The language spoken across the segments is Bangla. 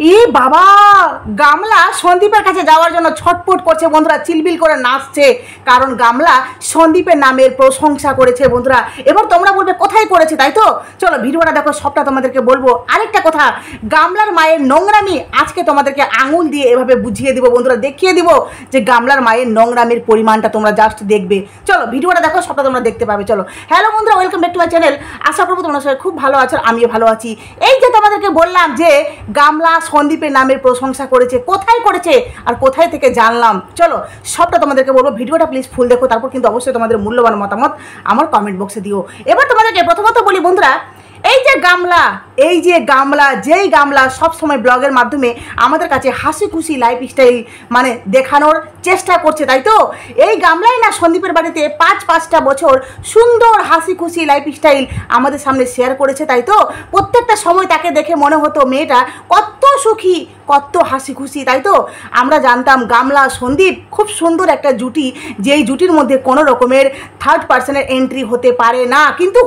ই বাবা, গামলা সন্দীপের কাছে যাওয়ার জন্য ছটপট করছে বন্ধুরা, চিলবিল করে নাচছে, কারণ গামলা সন্দীপের নামের প্রশংসা করেছে বন্ধুরা। এবার তোমরা বলবে কোথায় করেছে, তাই তো? চলো ভিডিওটা দেখো, সবটা তোমাদেরকে বলবো। আরেকটা কথা, গামলার মায়ের নোংরামি আজকে তোমাদেরকে আঙুল দিয়ে এভাবে বুঝিয়ে দিব বন্ধুরা, দেখিয়ে দিব যে গামলার মায়ের নোংরামির পরিমাণটা তোমরা জাস্ট দেখবে। চলো ভিডিওটা দেখো, সবটা তোমরা দেখতে পাবে। চলো, হ্যালো বন্ধুরা, welcome back to my channel. আশা করবো তোমরা সবাই খুব ভালো আছো, আমিও ভালো আছি। এই যে তোমাদেরকে বললাম যে গামলা সন্দীপের নামের প্রশংসা করেছে, কোথায় করেছে আর কোথায় থেকে জানলাম, চলো সবটা তোমাদেরকে বলবো। ভিডিওটা প্লিজ ফুল দেখো, তারপর কিন্তু অবশ্যই তোমাদের মূল্যবান মতামত আমার কমেন্ট বক্সে দিও। এবার তোমাদেরকে প্রথমত বলি বন্ধুরা, এই যে গামলা যেই গামলা সবসময় ব্লগের মাধ্যমে আমাদের কাছে হাসি খুশি লাইফস্টাইল মানে দেখানোর চেষ্টা করছে, তাই তো? এই গামলাই না সন্দীপের বাড়িতে পাঁচটা বছর সুন্দর হাসি খুশি লাইফস্টাইল আমাদের সামনে শেয়ার করেছে, তাই তো? প্রত্যেকটা সময় তাকে দেখে মনে হতো মেয়েটা কত সুখী, কত হাসি খুশি, তাই তো? আমরা জানতাম গামলা সন্দীপ খুব সুন্দর একটা জুটি, যেই জুটির মধ্যে কোনো রকমের থার্ড পার্সনের এন্ট্রি হতে পারে না, কিন্তু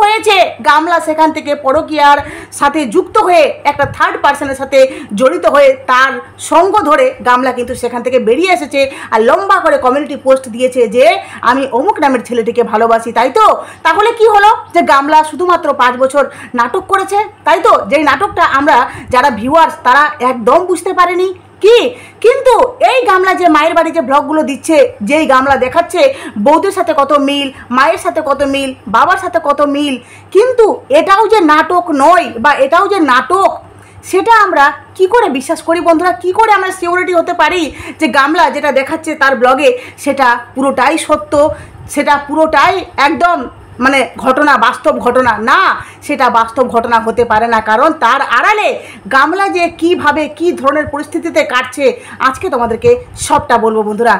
হয়েছে গামলা সেখান থেকে পরকীয়ার সাথে যুক্ত হয়ে একটা থার্ড পার্সনের সাথে জড়িত হয়ে তার সঙ্গ ধরে গামলা কিন্তু সেখান থেকে বেরিয়ে এসেছে আর লম্বা করে কমিউনিটি পোস্ট দিয়েছে যে আমি অমুক নামের ছেলেটিকে ভালোবাসি, তাই তো? তাহলে কি হলো যে গামলা শুধুমাত্র 5 বছর নাটক করেছে, তাই তো? যেই নাটকটা আমরা যারা ভিউয়ার্স তারা একদম বুঝতে পারেনি কি, কিন্তু এই গামলা যে মায়ের বাড়ি যে ব্লগগুলো দিচ্ছে, যেই গামলা দেখাচ্ছে বৌদের সাথে কত মিল, মায়ের সাথে কত মিল, বাবার সাথে কত মিল, কিন্তু এটাও যে নাটক নয় বা এটাও যে নাটক, সেটা আমরা কি করে বিশ্বাস করি বন্ধুরা? কি করে আমরা সিওরিটি হতে পারি যে গামলা যেটা দেখাচ্ছে তার ব্লগে সেটা পুরোটাই সত্য, সেটা পুরোটাই একদম মানে ঘটনা, বাস্তব ঘটনা না? সেটা বাস্তব ঘটনা হতে পারে না, কারণ তার আড়ালে গামলা যে কীভাবে কী ধরনের পরিস্থিতিতে কাটছে আজকে তোমাদেরকে সবটা বলবো বন্ধুরা।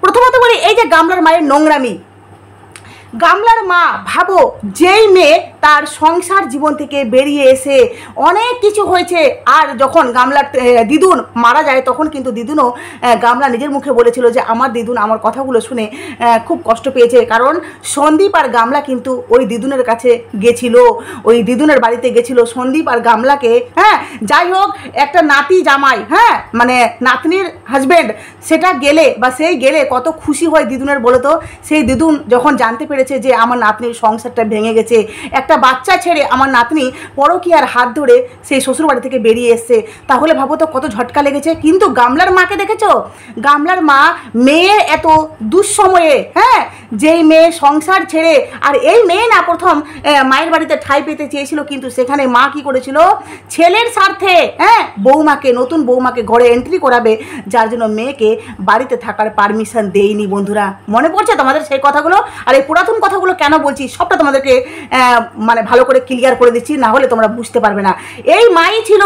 প্রথমত বলি, এই যে গামলার মায়ের নোংরামি, গামলার মা ভাবো, যেই মেয়ে তার সংসার জীবন থেকে বেরিয়ে এসে অনেক কিছু হয়েছে, আর যখন গামলার দিদুন মারা যায় তখন কিন্তু দিদুনও গামলা নিজের মুখে বলেছিল যে আমার দিদুন আমার কথাগুলো শুনে খুব কষ্ট পেয়েছে, কারণ সন্দীপ আর গামলা কিন্তু ওই দিদুনের কাছে গেছিল, ওই দিদুনের বাড়িতে গেছিল সন্দীপ আর গামলাকে। হ্যাঁ, যাই হোক, একটা নাতি জামাই, হ্যাঁ মানে নাতনির হাজব্যান্ড, সেটা গেলে বা সেই গেলে কত খুশি হয় দিদুনের বলো তো? সেই দিদুন যখন জানতে পেরেছে যে আমার নাতনির সংসারটা ভেঙে গেছে, একটা বাচ্চা ছেড়ে আমার নাতনি পরকীয়ার হাত ধরে সেই শ্বশুরবাড়ি থেকে বেরিয়ে এসছে, তাহলে ভাবো তো কত ঝটকা লেগেছে। কিন্তু গামলার মাকে দেখেছো? গামলার মা মেয়ের এত দুঃসময়ে, হ্যাঁ, যেই মেয়ে সংসার ছেড়ে, আর এই মেয়ে না প্রথম মায়ের বাড়িতে ঠাঁই পেতে চেয়েছিল, কিন্তু সেখানে মা কি করেছিল? ছেলের স্বার্থে, হ্যাঁ, বৌমাকে, নতুন বৌমাকে ঘরে এন্ট্রি করাবে, যার জন্য মেয়েকে বাড়িতে থাকার পারমিশন দেয়নি বন্ধুরা। মনে পড়ছে তোমাদের সেই কথাগুলো? আর এই পুরাতন কথাগুলো কেন বলছি সবটা তোমাদেরকে মানে ভালো করে ক্লিয়ার করে দিচ্ছি, না হলে তোমরা বুঝতে পারবে না। এই মাই ছিল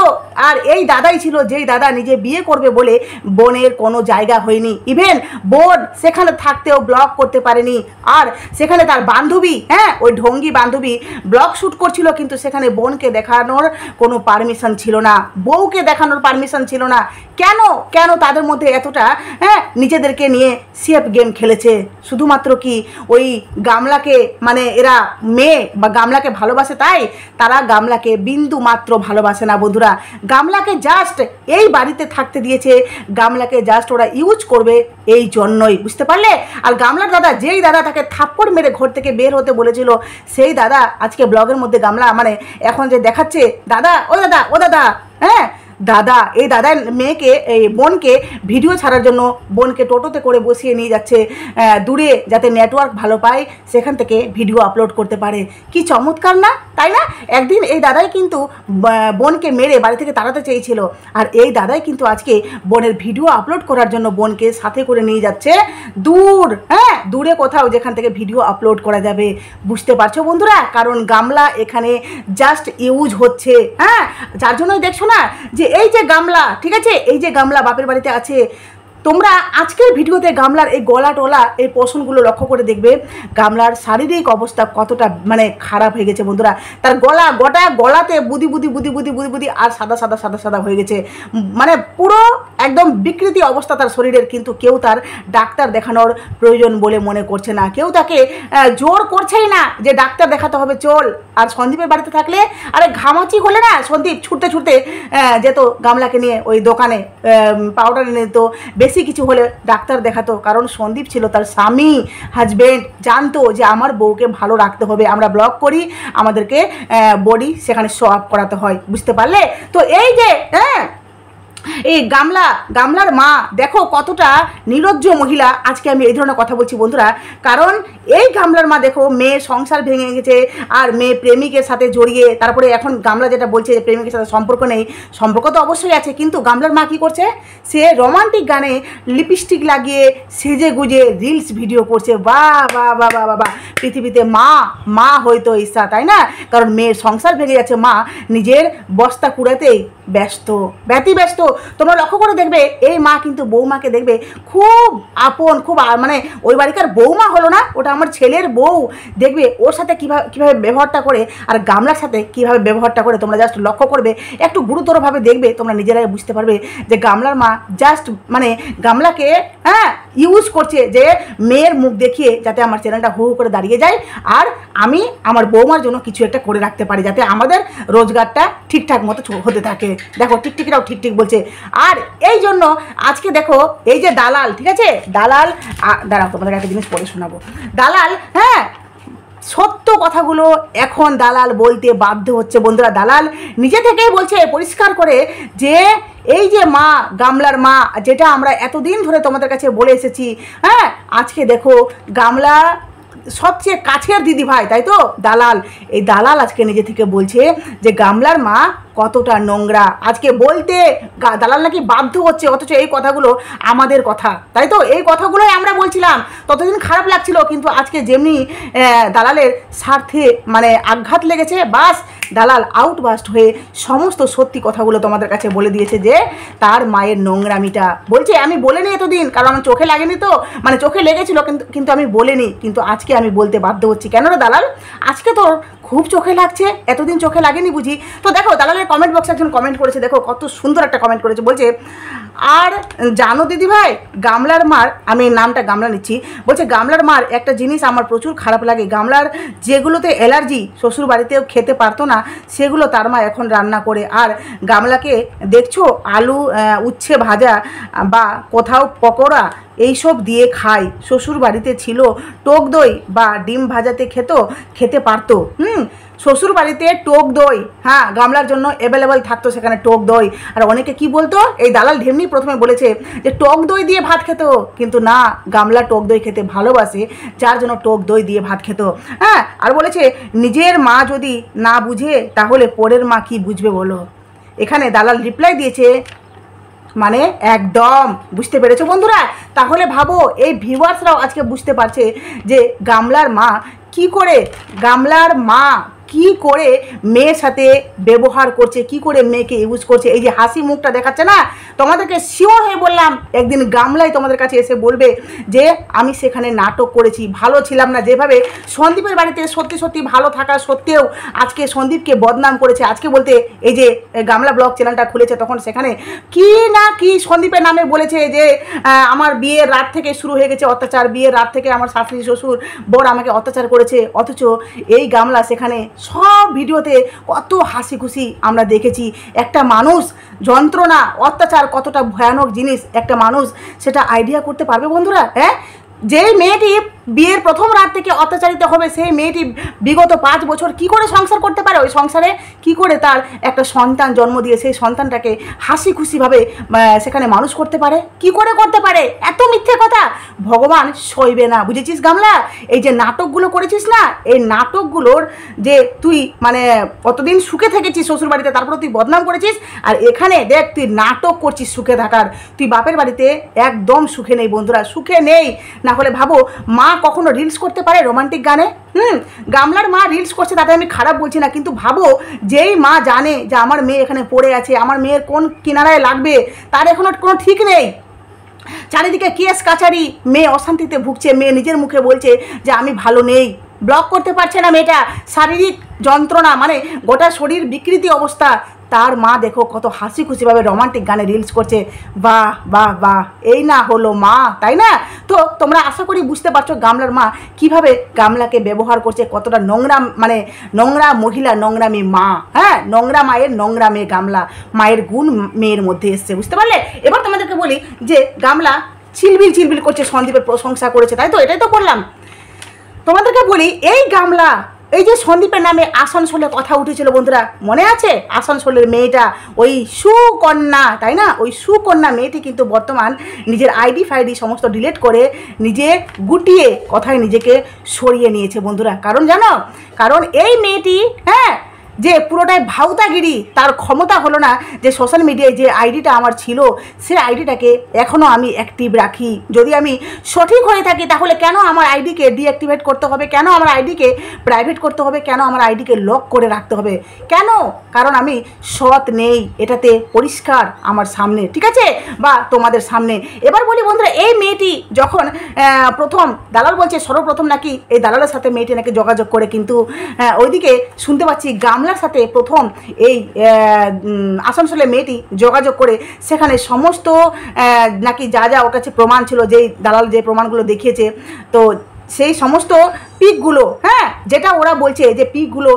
আর এই দাদাই ছিল, যেই দাদা নিজে বিয়ে করবে বলে বোনের কোনো জায়গা হয়নি, ইভেন বোন সেখানে থাকতেও ব্লগ করতে পারেনি, আর সেখানে তার বান্ধবী, হ্যাঁ ওই ঢঙ্গি বান্ধবী ব্লগ শ্যুট করছিল, কিন্তু সেখানে বোনকে দেখানোর কোনো পারমিশন ছিল না, বউকে দেখানোর পারমিশন ছিল না। কেন তাদের মধ্যে এতটা নিজেদেরকে নিয়ে সেফ গেম খেলেছে? শুধুমাত্র কি ওই গামলাকে মানে এরা মেয়ে বা গামলাকে ভালোবাসে তাই? তারা গামলাকে বিন্দু মাত্র ভালোবাসে না বন্ধুরা। গামলাকে জাস্ট এই বাড়িতে থাকতে দিয়েছে, গামলাকে জাস্ট ওরা ইউজ করবে এই জন্যই, বুঝতে পারলে? আর গামলার দাদা, যেই দাদা তাকে থাপ্পড় মেরে ঘর থেকে বের হতে বলেছিল, সেই দাদা আজকে ব্লগের মধ্যে গামলা মানে এখন যে দেখাচ্ছে দাদা, ও দাদা, হ্যাঁ দাদা, এই দাদার মেয়েকে, এই বোনকে ভিডিও ছাড়ার জন্য বোনকে টোটোতে করে বসিয়ে নিয়ে যাচ্ছে দূরে, যাতে নেটওয়ার্ক ভালো পায়, সেখান থেকে ভিডিও আপলোড করতে পারে। কি চমৎকার না, তাই না? একদিন এই দাদাই কিন্তু বোনকে মেরে বাড়ি থেকে তাড়াতে চেয়েছিল, আর এই দাদাই কিন্তু আজকে বোনের ভিডিও আপলোড করার জন্য বোনকে সাথে করে নিয়ে যাচ্ছে দূরে কোথাও, যেখান থেকে ভিডিও আপলোড করা যাবে। বুঝতে পারছো বন্ধুরা? কারণ গামলা এখানে জাস্ট ইউজ হচ্ছে, হ্যাঁ, যার জন্যই দেখছো না যে এই যে গামলা, ঠিক আছে, এই যে গামলা বাপের বাড়িতে আছে, তোমরা আজকের ভিডিওতে গামলার এই গলা টলা এই পোষণগুলো লক্ষ্য করে দেখবে গামলার শারীরিক অবস্থা কতটা মানে খারাপ হয়ে গেছে বন্ধুরা। তার গোটা গলাতে বুদি বুদি বুদি বুদি বুদি বুদি আর সাদা সাদা সাদা সাদা হয়ে গেছে, মানে পুরো একদম বিকৃতি অবস্থা তার শরীরের। কিন্তু কেউ তার ডাক্তার দেখানোর প্রয়োজন বলে মনে করছে না, কেউ তাকে জোর করছেই না যে ডাক্তার দেখাতে হবে চল। আর সন্দীপের বাড়িতে থাকলে আরে ঘামাচি হলে না সন্দীপ ছুটতে ছুটতে যেত গামলাকে নিয়ে ওই দোকানে পাউডার এনে দিত, বেশি কিছু হলে ডাক্তার দেখাতো। কারণ সন্দীপ ছিল তার স্বামী, হাজবেন্ড, জানতো যে আমার বউকে ভালো রাখতে হবে, আমরা ব্লগ করি, আমাদেরকে বডি সেখানে শো আপ করাতে হয়, বুঝতে পারলে? তো এই যে এই গামলার মা দেখো কতটা নির্লজ্জ মহিলা। আজকে আমি এই ধরনের কথা বলছি বন্ধুরা, কারণ এই গামলার মা দেখো মেয়ের সংসার ভেঙে গেছে আর মেয়ে প্রেমিকের সাথে জড়িয়ে, তারপরে এখন গামলা যেটা বলছে যে প্রেমিকের সাথে সম্পর্ক নেই, সম্পর্ক তো অবশ্যই আছে, কিন্তু গামলার মা কী করছে, সে রোমান্টিক গানে লিপস্টিক লাগিয়ে সেজে গুজে রিলস ভিডিও করছে। বাহ বাহ বাহ বাহ বাহ, পৃথিবীতে মা হয়তো ঈর্ষা, তাই না? কারণ মেয়ের সংসার ভেঙে যাচ্ছে, মা নিজের বস্তা কুড়াতেই ব্যস্ত। তোমরা লক্ষ্য করে দেখবে এই মা কিন্তু বৌমাকে দেখবে খুব আপন, খুব মানে ওই বাড়িকার বৌমা হলো না, ওটা আমার ছেলের বউ। দেখবে ওর সাথে কীভাবে ব্যবহারটা করে আর গামলার সাথে কীভাবে ব্যবহারটা করে, তোমরা জাস্ট লক্ষ্য করবে, একটু গুরুতরভাবে দেখবে, তোমরা নিজেরাই বুঝতে পারবে যে গামলার মা জাস্ট মানে গামলাকে ইউজ করছে যে মেয়ের মুখ দেখিয়ে যাতে আমার চ্যানেলটা হু হু করে দাঁড়িয়ে যায় আর আমি আমার বৌমার জন্য কিছু একটা করে রাখতে পারি, যাতে আমাদের রোজগারটা ঠিকঠাক মতো হতে থাকে। দেখো টিকটিকিরাও ঠিক বলছে। আর এই জন্য আজকে দেখো এই যে দালাল, ঠিক আছে, দালাল দাঁড়াও তোমাদের একটা জিনিস পড়ে শোনাবো। দালাল সত্য কথাগুলো এখন দালাল বলতে বাধ্য হচ্ছে বন্ধুরা। দালাল নিজে থেকেই বলছে পরিষ্কার করে যে এই যে মা, গামলার মা, যেটা আমরা এতদিন ধরে তোমাদের কাছে বলে এসেছি, আজকে দেখো গামলা সবচেয়ে কাছের দিদি ভাই, তাই তো দালাল, এই দালাল আজকে নিজে থেকে বলছে যে গামলার মা কতটা নোংরা। আজকে বলতে দালাল নাকি বাধ্য হচ্ছে, অথচ এই কথাগুলো আমাদের কথা, তাই তো? এই কথাগুলোই আমরা বলছিলাম, ততদিন খারাপ লাগছিল, কিন্তু আজকে যেমনি দালালের স্বার্থে মানে আঘাত লেগেছে, বাস দালাল আউটবাস্ট হয়ে সমস্ত সত্যি কথাগুলো তোমাদের কাছে বলে দিয়েছে যে তার মায়ের নোংরামিটা বলছে। আমি বলিনি এতদিন, কারণ আমার চোখে লাগেনি, তো মানে চোখে লেগেছিল কিন্তু আমি বলিনি, কিন্তু আজকে আমি বলতে বাধ্য হচ্ছি। কেন রে দালাল, আজকে তোর খুব চোখে লাগছে, এতদিন চোখে লাগেনি বুঝি? তো দেখো দালালের কমেন্ট বক্সে একজন কমেন্ট করেছে, দেখো কত সুন্দর একটা কমেন্ট করেছে, বলছে আর জানো দিদি ভাই, গামলার মার, আমি নামটা গামলা নিচ্ছি, বলছে গামলার মার একটা জিনিস আমার প্রচুর খারাপ লাগে, গামলার যেগুলোতে অ্যালার্জি শ্বশুর বাড়িতেও খেতে পারতো না সেগুলো তার মা এখন রান্না করে। আর গামলাকে দেখছো আলু উচ্ছে ভাজা বা কোথাও পকোড়া এইসব দিয়ে খায়, শ্বশুর বাড়িতে ছিল টক দই বা ডিম ভাজাতে খেতে পারতো। শ্বশুর বাড়িতে টক দই গামলার জন্য অ্যাভেলেবেল থাকতো, সেখানে টক দই। আর অনেকে কি বলতো, এই দালাল ঢেমনি প্রথমে বলেছে যে টক দই দিয়ে ভাত খেত, কিন্তু না, গামলা টক দই খেতে ভালোবাসে, যার জন্য টক দই দিয়ে ভাত খেত। আর বলেছে নিজের মা যদি না বুঝে তাহলে পরের মা কি বুঝবে বলো। এখানে দালাল রিপ্লাই দিয়েছে, মানে একদম বুঝতে পেরেছো বন্ধুরা? তাহলে ভাবো এই ভিউয়ার্সরাও আজকে বুঝতে পারছে যে গামলার মা কি করে মেয়ের সাথে ব্যবহার করছে, কি করে মেয়েকে ইউজ করছে। এই যে হাসি মুখটা দেখাচ্ছে না, তোমাদেরকে শিওর হয়ে বললাম একদিন গামলাই তোমাদের কাছে এসে বলবে যে আমি সেখানে নাটক করেছি, ভালো ছিলাম না। যেভাবে সন্দীপের বাড়িতে সত্যি ভালো থাকা সত্ত্বেও আজকে সন্দীপকে বদনাম করেছে, আজকে বলতে এই যে গামলা ব্লগ চ্যানেলটা খুলেছে তখন সেখানে কি সন্দীপের নামে বলেছে যে আমার বিয়ের রাত থেকে শুরু হয়ে গেছে অত্যাচার, বিয়ের রাত থেকে আমার শাশুড়ি শ্বশুর বর আমাকে অত্যাচার করেছে। অথচ এই গামলা সেখানে সব ভিডিওতে কত হাসি খুশি আমরা দেখেছি। একটা মানুষ যন্ত্রণা, অত্যাচার কতটা ভয়ানক জিনিস একটা মানুষ সেটা আইডিয়া করতে পারবে বন্ধুরা? যে মেয়েটি বিয়ের প্রথম রাত থেকে অত্যাচারিত হবে, সেই মেয়েটি বিগত 5 বছর কি করে সংসার করতে পারে, ওই সংসারে কি করে তার একটা সন্তান জন্ম দিয়ে সেই সন্তানটাকে হাসি খুশিভাবে সেখানে মানুষ করতে পারে, কি করে করতে পারে? এত মিথ্যে কথা ভগবান সইবে না, বুঝেছিস গামলা? এই যে নাটকগুলো করেছিস না, এই নাটকগুলোর যে তুই মানে কতদিন সুখে থেকেছিস শ্বশুর বাড়িতে, তারপরে তুই বদনাম করেছিস, আর এখানে দেখ তুই নাটক করছিস সুখে থাকার। তুই বাপের বাড়িতে একদম সুখে নেই বন্ধুরা, সুখে নেই। না হলে ভাবো মা কখনো রিলস করতে পারে রোমান্টিক গানে? গামলার মা রিলস করছে, তাতে আমি খারাপ বলছি না, কিন্তু ভাবো যেই মা জানে যে আমার মেয়ে এখানে পড়ে আছে, আমার মেয়ের কোন কিনারায় লাগবে, তার এখনো কোনো ঠিক নেই, চারিদিকে কেস কাচারি, মেয়ে অশান্তিতে ভুগছে, মেয়ে নিজের মুখে বলছে যে আমি ভালো নেই, ব্লক করতে পারছে না মেয়েটা, শারীরিক যন্ত্রণা, মানে গোটা শরীর বিকৃতি অবস্থা। তার মা দেখো কত হাসি খুশিভাবে রোমান্টিক গানে রিলস করছে। বাহ বাহ বাহ, এই না হলো মা, তাই না? তো তোমরা আশা করি বুঝতে পারছো গামলার মা কিভাবে গামলাকে ব্যবহার করছে, কতটা নোংরা, মানে নোংরা মহিলা, নোংরামি মা। হ্যাঁ, নোংরা মায়ের নোংরা মেয়ে গামলা, মায়ের গুণ মেয়ের মধ্যে এসছে, বুঝতে পারলে? এবার তোমাদেরকে বলি যে গামলা চিলবিল চিলবিল করছে, সন্দীপের প্রশংসা করেছে, তাই তো? এটাই তো বললাম। তোমাদেরকে বলি এই গামলা, এই যে সন্দীপের নামে আসানসোলে কথা উঠেছিল বন্ধুরা, মনে আছে? আসানসোলের মেয়েটা, ওই সুকন্যা, তাই না? ওই সুকন্যা মেয়েটি কিন্তু বর্তমান নিজের আইডি ফাইডি সমস্ত ডিলিট করে নিজে গুটিয়ে কথায় নিজেকে সরিয়ে নিয়েছে বন্ধুরা। কারণ জানো, কারণ এই মেয়েটি, হ্যাঁ, যে পুরোটাই ভাউতাগিরি, তার ক্ষমতা হলো না যে সোশ্যাল মিডিয়ায় যে আইডিটা আমার ছিল সে আইডিটাকে এখনও আমি অ্যাক্টিভ রাখি। যদি আমি সঠিক হয়ে থাকি তাহলে কেন আমার আইডিকে ডিঅ্যাক্টিভেট করতে হবে, কেন আমার আইডিকে প্রাইভেট করতে হবে, কেন আমার আইডিকে লক করে রাখতে হবে, কেন? কারণ আমি সৎ নেই, এটাতে পরিষ্কার আমার সামনে, ঠিক আছে, বা তোমাদের সামনে। এবার বলি বন্ধুরা, এই মেয়েটি যখন প্রথম দালাল বলছে সর্বপ্রথম নাকি এই দালালের সাথে মেয়েটি নাকি যোগাযোগ করে, কিন্তু ওইদিকে শুনতে পাচ্ছি গামলার সাথে প্রথম এই আসানসোলের মেয়েটি যোগাযোগ করে সেখানে সমস্ত নাকি যা যা ওর কাছে প্রমাণ ছিল, যেই দালাল যে প্রমাণগুলো দেখিয়েছে, তো সেই সমস্ত পিকগুলো, হ্যাঁ, যেটা ওরা বলছে যে পিকগুলো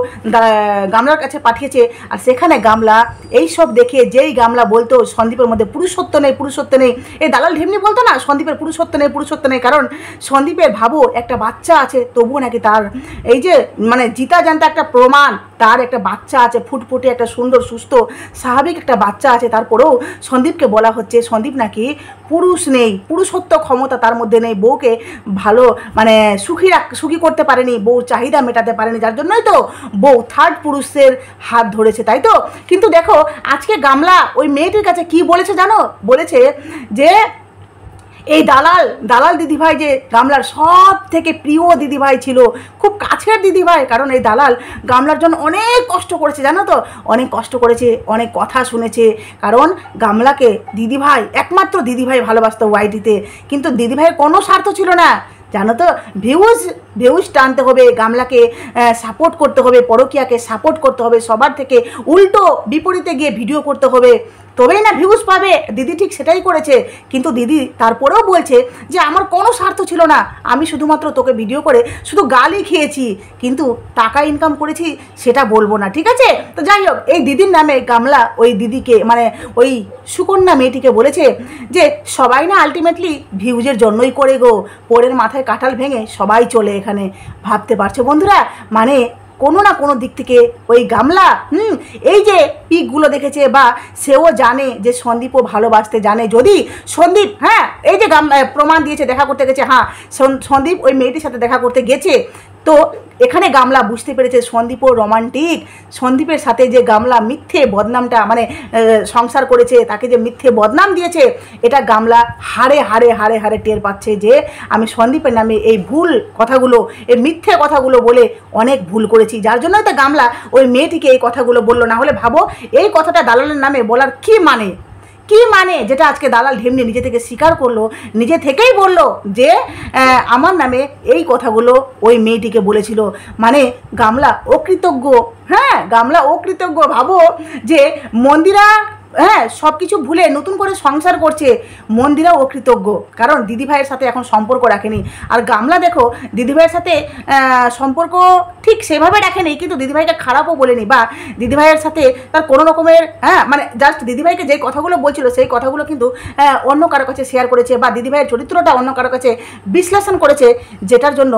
গামলার কাছে পাঠিয়েছে। আর সেখানে গামলা এই সব দেখে, যেই গামলা বলতো সন্দীপের মধ্যে পুরুষত্ব নেই, পুরুষত্ব নেই, এই দালাল ঢেমনি বলতো না সন্দীপের পুরুষত্ব নেই, পুরুষত্ব নেই, কারণ সন্দীপের ভাবো একটা বাচ্চা আছে, তবুও নাকি তার এই যে মানে জিতা জানতা একটা প্রমাণ, তার একটা বাচ্চা আছে, ফুটফুটে একটা সুন্দর সুস্থ স্বাভাবিক একটা বাচ্চা আছে, তারপরেও সন্দীপকে বলা হচ্ছে সন্দীপ নাকি পুরুষ নেই, পুরুষত্ব ক্ষমতা তার মধ্যে নেই, বউকে ভালো মানে সুখী করতে পারেনি, বউ চাহিদা মেটাতে পারেনি, যার জন্যই তো বউ থার্ড পুরুষের হাত ধরেছে, তাই তো? কিন্তু দেখো আজকে গামলা ওই মেয়েটির কাছে কি বলেছে জানো? বলেছে যে এই দালাল দিদিভাই যে গামলার সব থেকে প্রিয় দিদিভাই ছিল, খুব কাছের দিদিভাই, কারণ এই দালাল গামলার জন্য অনেক কষ্ট করেছে, জানো তো? অনেক কষ্ট করেছে, অনেক কথা শুনেছে, কারণ গামলাকে দিদিভাই, একমাত্র দিদিভাই ভালোবাসতো ওয়াইটিতে, কিন্তু দিদিভাইয়ের কোনো স্বার্থ ছিল না, জানো তো? ভিউজ টানতে হবে, গামলাকে সাপোর্ট করতে হবে, পরকীয়াকে সাপোর্ট করতে হবে, সবার থেকে উল্টো বিপরীতে গিয়ে ভিডিও করতে হবে, তবেই না ভিউজ পাবে। দিদি ঠিক সেটাই করেছে, কিন্তু দিদি তারপরেও বলছে যে আমার কোনো স্বার্থ ছিল না, আমি শুধুমাত্র তোকে ভিডিও করে শুধু গালই খেয়েছি, কিন্তু টাকা ইনকাম করেছি সেটা বলবো না, ঠিক আছে? তো যাই হোক, এই দিদির নামে গামলা ওই দিদিকে, মানে ওই সুকন্যা মেয়েটিকে বলেছে যে সবাই না আলটিমেটলি ভিউজের জন্যই করে গো, পরের মাথায় কাঁঠাল ভেঙে সবাই চলে এখানে। ভাবতে পারছো বন্ধুরা? মানে কোনো না কোনো দিক থেকে ওই গামলা এই যে পিকগুলো দেখেছে, বা সেও জানে যে সন্দীপও ভালোবাসতে জানে, যদি সন্দীপ, হ্যাঁ, এই যে প্রমাণ দিয়েছে, দেখা করতে গেছে, হ্যাঁ, সন্দীপ ওই মেয়েটির সাথে দেখা করতে গেছে, তো এখানে গামলা বুঝতে পেরেছে সন্দীপও রোমান্টিক, সন্দীপের সাথে যে গামলা মিথ্যে বদনামটা, মানে সংসার করেছে, তাকে যে মিথ্যে বদনাম দিয়েছে, এটা গামলা হাড়ে হাড়ে হাড়ে হাড়ে টের পাচ্ছে যে আমি সন্দীপের নামে এই ভুল কথাগুলো, এই মিথ্যে কথাগুলো বলে অনেক ভুল করেছি, যার জন্যই তো গামলা ওই মেয়েটিকে এই কথাগুলো বললো। না হলে ভাবো এই কথাটা দালালের নামে বলার কি মানে, যেটা আজকে দালাল ঢেমনি নিজে থেকে স্বীকার করলো, নিজে থেকেই বললো যে আমার নামে এই কথাগুলো ওই মেয়েটিকে বলেছিল, মানে গামলা অকৃতজ্ঞ। হ্যাঁ, গামলা অকৃতজ্ঞ। ভাবো যে মন্দিরা, হ্যাঁ, সব কিছু ভুলে নতুন করে সংসার করছে, মন্দিরাও অকৃতজ্ঞ, কারণ দিদিভাইয়ের সাথে এখন সম্পর্ক রাখেনি। আর গামলা দেখো দিদিভাইয়ের সাথে সম্পর্ক ঠিক সেভাবে রাখেনি, কিন্তু দিদিভাইকে খারাপও বলেনি, বা দিদিভাইয়ের সাথে তার কোনো রকমের, হ্যাঁ, মানে জাস্ট দিদিভাইকে যে কথাগুলো বলছিল সেই কথাগুলো কিন্তু অন্য কারো কাছে শেয়ার করেছে, বা দিদিভাইয়ের চরিত্রটা অন্য কারো কাছে বিশ্লেষণ করেছে, যেটার জন্য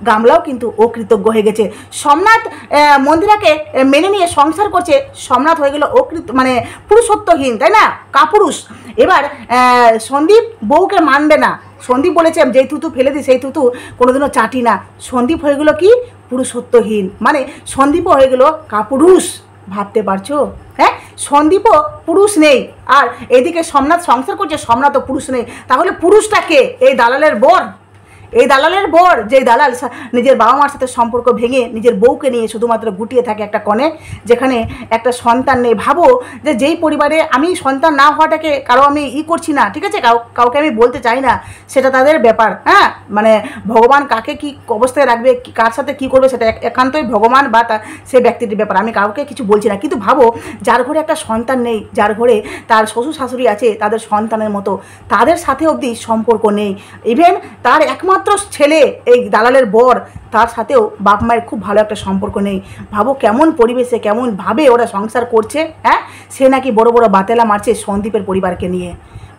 গামলাও কিন্তু অকৃতজ্ঞ হয়ে গেছে। সোমনাথ মন্দিরাকে মেনে নিয়ে সংসার করছে, সোমনাথ হয়ে গেল মানে পুরুষত্বহীন, তাই না? কাপুরুষ। এবার সন্দীপ বউকে মানবে না, সন্দীপ বলেছে যেই থুতু ফেলে দিই সেই থুতু কোনোদিনও চাটি না, সন্দীপ হয়ে গেল কি পুরুষত্বহীন, মানে সন্দীপও হয়ে গেল কাপুরুষ। ভাবতে পারছো? হ্যাঁ, সন্দীপও পুরুষ নেই, আর এদিকে সোমনাথ সংসার করছে, সোমনাথও পুরুষ নেই, তাহলে পুরুষটা কে? এই দালালের বর। এই দালালের বর, যেই দালাল নিজের বাবা মার সাথে সম্পর্ক ভেঙে নিজের বউকে নিয়ে শুধুমাত্র গুটিয়ে থাকে একটা কোণে, যেখানে একটা সন্তান নেই। ভাবো যে যেই পরিবারে, আমি সন্তান না হওয়াটাকে কারো আমি করছি না, ঠিক আছে, কাউকে আমি বলতে চাই না, সেটা তাদের ব্যাপার। হ্যাঁ, মানে ভগবান কাকে কি অবস্থায় রাখবে, কার সাথে কি করবে, সেটা একান্তই ভগবান বা সেই ব্যক্তিটির ব্যাপার, আমি কাউকে কিছু বলছি না। কিন্তু ভাবো যার ঘরে একটা সন্তান নেই, যার ঘরে তার শ্বশুর শাশুড়ি আছে তাদের সন্তানের মতো, তাদের সাথে অবধি সম্পর্ক নেই। ইভেন তার একমাত্র ছেলে এই দালালের বর, তার সাথেও বাপ মায়ের খুব ভালো একটা সম্পর্ক নেই। ভাবো কেমন পরিবেশে, কেমনভাবে ওরা সংসার করছে। হ্যাঁ, সে নাকি বড় বড় বাতেলা মারছে সন্দীপের পরিবারকে নিয়ে।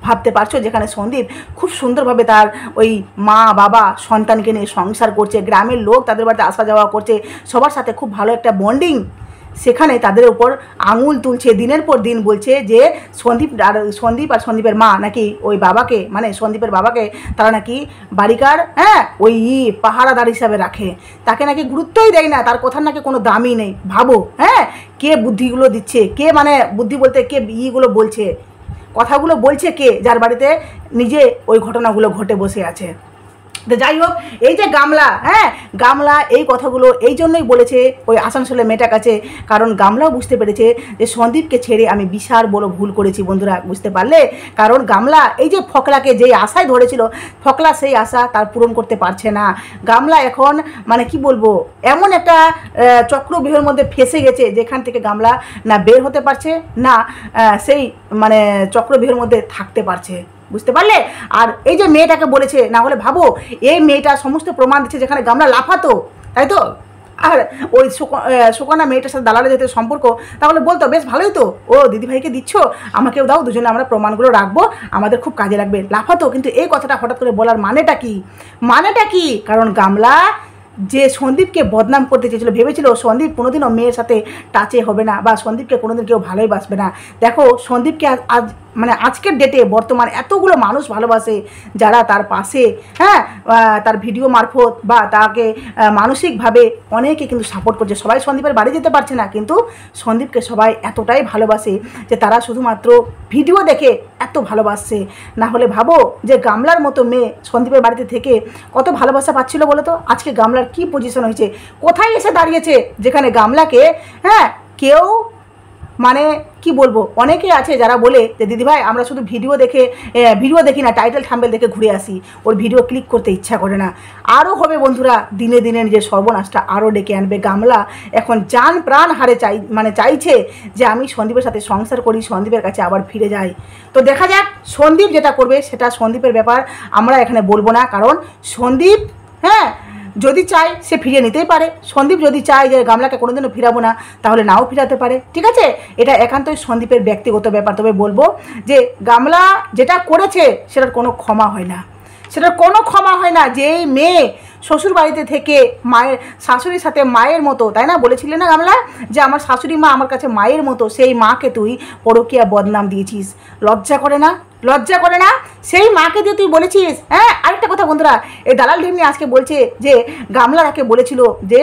ভাবতে পারছো, যেখানে সন্দীপ খুব সুন্দরভাবে তার ওই মা বাবা সন্তানকে নিয়ে সংসার করছে, গ্রামের লোক তাদের বাড়িতে আসা যাওয়া করছে, সবার সাথে খুব ভালো একটা বন্ডিং, সেখানে তাদের উপর আঙুল তুলছে, দিনের পর দিন বলছে যে সন্দীপ আর সন্দীপের মা নাকি ওই বাবাকে, মানে সন্দীপের বাবাকে তারা নাকি বাড়িকার, হ্যাঁ, ওই পাহারাদার হিসাবে রাখে, তাকে নাকি গুরুত্বই দেয় না, তার কথার নাকি কোনো দামই নেই। ভাবো, হ্যাঁ, কে বুদ্ধিগুলো দিচ্ছে, কে মানে বুদ্ধি বলতে কে ইগুলো বলছে, কথাগুলো বলছে কে, যার বাড়িতে নিজে ওই ঘটনাগুলো ঘটে বসে আছে। তো যাই হোক, এই যে গামলা, হ্যাঁ, গামলা এই কথাগুলো এই জন্যই বলেছে ওই আসানসোলের মেয়েটার কাছে, কারণ গামলাও বুঝতে পেরেছে যে সন্দীপকে ছেড়ে আমি বিশাল বড় ভুল করেছি। বন্ধুরা বুঝতে পারলে? কারণ গামলা এই যে ফকলাকে যেই আশায় ধরেছিল, ফকলা সেই আশা তার পূরণ করতে পারছে না। গামলা এখন মানে কি বলবো, এমন একটা চক্রব্যূহের মধ্যে ফেসে গেছে যেখান থেকে গামলা না বের হতে পারছে, না সেই মানে চক্রব্যূহের মধ্যে থাকতে পারছে। বুঝতে পারলে? আর এই যে মেয়েটাকে বলেছে, না হলে ভাবো এই মেয়েটা সমস্ত প্রমাণ দিচ্ছে যেখানে গামলা লাফাতো, তাই তো? আর ওই সুকন্যা মেয়েটার সাথে দালালের যেতে সম্পর্ক, তাহলে বলতো বেশ ভালোই তো, ও দিদিভাইকে দিচ্ছ, আমাকেও দাও, দুজনে আমরা প্রমাণগুলো রাখবো, আমাদের খুব কাজে লাগবে, লাফাতো। কিন্তু এই কথাটা হঠাৎ করে বলার মানেটা কি? মানেটা কি? কারণ গামলা যে সন্দীপকে বদনাম করতে চেয়েছিল, ভেবেছিল সন্দীপ কোনোদিনও মেয়ের সাথে টাচে হবে না, বা সন্দীপকে কোনোদিন কেউ ভালোই বাসবে না। দেখো সন্দীপকে আজ মানে আজকের ডেটে বর্তমান এতগুলো মানুষ ভালোবাসে, যারা তার পাশে, হ্যাঁ, তার ভিডিও মারফত বা তাকে মানসিকভাবে অনেকে কিন্তু সাপোর্ট করছে। সবাই সন্দীপের বাড়ি যেতে পারছে না, কিন্তু সন্দীপকে সবাই এতটাই ভালোবাসে যে তারা শুধুমাত্র ভিডিও দেখে এত ভালোবাসছে। না হলে ভাবো যে গামলার মতো মেয়ে সন্দীপের বাড়িতে থেকে কত ভালোবাসা পাচ্ছিল বলো তো? আজকে গামলার কি পজিশন হয়েছে, কোথায় এসে দাঁড়িয়েছে, যেখানে গামলাকে, হ্যাঁ, কেউ মানে কি বলবো, অনেকে আছে যারা বলে যে দিদিভাই আমরা শুধু ভিডিও দেখি না, টাইটেল থাম্বনেল দেখে ঘুরে আসি, ওর ভিডিও ক্লিক করতে ইচ্ছা করে না। আরও হবে বন্ধুরা, দিনে দিনে যে সর্বনাশটা আরও ডেকে আনবে। গামলা এখন জান প্রাণ হারে চাইছে যে আমি সন্দীপের সাথে সংসার করি, সন্দীপের কাছে আবার ফিরে যাই। তো দেখা যাক সন্দীপ যেটা করবে, সেটা সন্দীপের ব্যাপার, আমরা এখানে বলবো না। কারণ সন্দীপ, হ্যাঁ, যদি চায় সে ফিরিয়ে নিতেই পারে। সন্দীপ যদি চায় যে গামলাকে কোনোদিনও ফিরাবো না, তাহলে নাও ফিরাতে পারে, ঠিক আছে? এটা একান্তই সন্দীপের ব্যক্তিগত ব্যাপার। তবে বলবো যে গামলা যেটা করেছে সেটার কোনো ক্ষমা হয় না, সেটার কোনো ক্ষমা হয় না। যেই মেয়ে শ্বশুর বাড়িতে থেকে মায়ের শাশুড়ির সাথে মায়ের মতো, তাই না বলেছিলেন না গামলা, যে আমার শাশুড়ি মা আমার কাছে মায়ের মতো, সেই মাকে তুই পরকীয়া বদনাম দিয়েছিস, লজ্জা করে না? লজ্জা করে না? সেই মাকে দিয়ে তুই বলেছিস। হ্যাঁ, আরেকটা কথা বন্ধুরা, এই দালাল ঢেমনি আজকে বলছে যে গামলা তাকে বলেছিল যে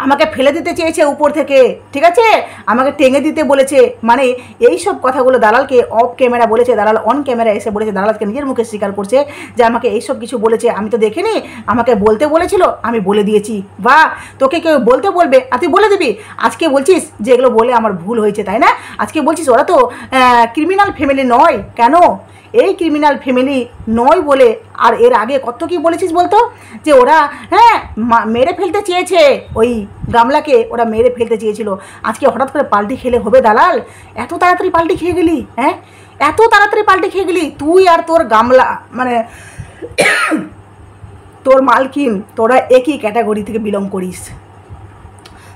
আমাকে ফেলে দিতে চেয়েছে উপর থেকে, ঠিক আছে, আমাকে টেঙে দিতে বলেছে। মানে এই সব কথাগুলো দালালকে অফ ক্যামেরা বলেছে, দালাল অন ক্যামেরা এসে বলেছে, দালালকে নিজের মুখে স্বীকার করছে যে আমাকে এইসব কিছু বলেছে, আমি তো দেখিনি, আমাকে বলতে বলেছিল, আমি বলে দিয়েছি। বা তোকে কেউ বলতে বলবে আর তুই বলে দিবি? আজকে বলছিস যে এগুলো বলে আমার ভুল হয়েছে, তাই না? আজকে বলছিস ওরা তো ক্রিমিনাল ফ্যামিলি নয়। কেন এই ক্রিমিনাল ফ্যামিলি নয় বলে আর এর আগে কত কি বলেছিস বলতো, যে ওরা, হ্যাঁ, মেরে ফেলতে চেয়েছে, ওই গামলাকে ওরা মেরে ফেলতে চেয়েছিল। আজকে হঠাৎ করে পাল্টি খেলে হবে দালাল? এত তাড়াতাড়ি পাল্টি খেয়ে গেলি? হ্যাঁ, এত তাড়াতাড়ি পাল্টি খেয়ে গেলি তুই আর তোর গামলা, মানে তোর মালকিন, তোরা একই ক্যাটাগরি থেকে বিলং করিস।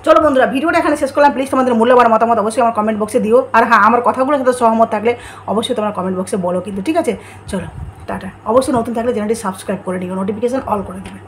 চলো বন্ধুরা, ভিডিওটা এখানে শেষ করলাম। প্লিজ তোমাদের মূল্যবান মতামত অবশ্যই আমার কমেন্ট বক্সে দিও। আর হ্যাঁ, আমার কথাগুলোর সাথে সহমত থাকলে অবশ্যই তোমরা কমেন্ট বক্সে বলো কিন্তু, ঠিক আছে? চলো টাটা। অবশ্যই নতুন থাকলে চ্যানেলটি সাবস্ক্রাইব করে নিও, নোটিফিকেশান অল করে দেবে।